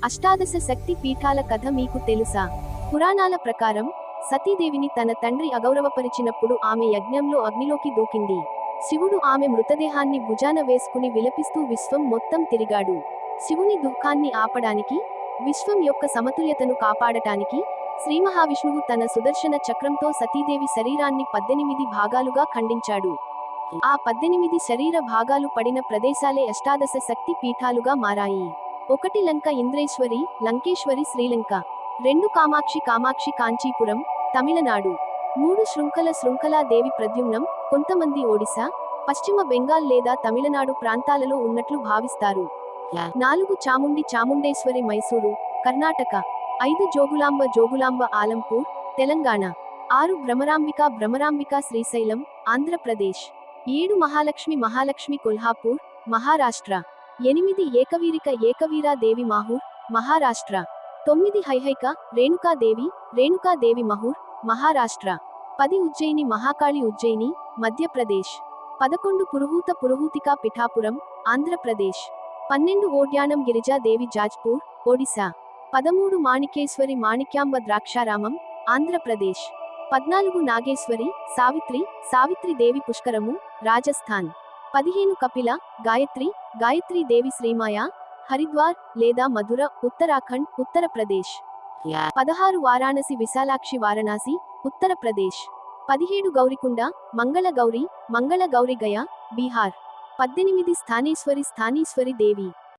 అష్టాదశ శక్తి పీఠాల కథ మీకు తెలుసా? పురాణాల ప్రకారం సతీదేవిని తన తండ్రి అగౌరవపరిచినప్పుడు ఆమె యజ్ఞంలో అగ్నిలోకి దూకింది. శివుడు ఆమె మృతదేహాన్ని భుజాన వేసుకుని విలపిస్తూ విశ్వం మొత్తం తిరిగాడు. శివుని దుఃఖాన్ని ఆపడానికి, విశ్వం యొక్క సమతుల్యతను కాపాడటానికి శ్రీమహావిష్ణువు తన సుదర్శన చక్రంతో సతీదేవి శరీరాన్ని 18 భాగాలుగా ఖండించాడు. ఆ 18 శరీర భాగాలు పడిన ప్రదేశాలే అష్టాదశ శక్తి పీఠాలుగా మారాయి. 1 లంక ఇంద్రేశ్వరి, లంకేశ్వరి శ్రీలంక. 2 కామాక్షి కామాక్షి కాంచీపురం, తమిళనాడు. 3 శృంఖలా దేవి ప్రద్యుమ్నం, కొంతమంది ఒడిశా, పశ్చిమ బెంగాల్ లేదా తమిళనాడు ప్రాంతాలలో ఉన్నట్లు భావిస్తారు. 4 చాముండి చాముండేశ్వరి మైసూరు, కర్ణాటక. 5 జోగులాంబ ఆలంపూర్, తెలంగాణ. 6 భ్రమరాంబిక శ్రీశైలం, ఆంధ్రప్రదేశ్. 7 మహాలక్ష్మి కొల్హాపూర్, మహారాష్ట్ర. 8 ఏకవీరా దేవి మాహూర్, మహారాష్ట్ర. 9 హైహైక రేణుకాదేవి మహూర్, మహారాష్ట్ర. 10 ఉజ్జయిని మహాకాళి ఉజ్జయిని, మధ్యప్రదేశ్. 11 పురుహూతికా పిఠాపురం, ఆంధ్రప్రదేశ్. 12 ఓడ్యానం గిరిజాదేవి జాజ్పూర్, ఒడిశా. 13 మాణికేశ్వరి మాణిక్యాంబ ద్రాక్షారామం, ఆంధ్రప్రదేశ్. 14 నాగేశ్వరి సావిత్రి దేవి పుష్కరము, రాజస్థాన్. 15 కపిల గాయత్రి దేవి శ్రీమాయ, హరిద్వార్ లేదా మధుర, ఉత్తరాఖండ్, ఉత్తరప్రదేశ్. 16 వారాణసి విశాలాక్షి వారణాసి, ఉత్తరప్రదేశ్. 17 గౌరికుండ మంగళ గౌరి గయ, బీహార్. 18 స్థానేశ్వరి దేవి.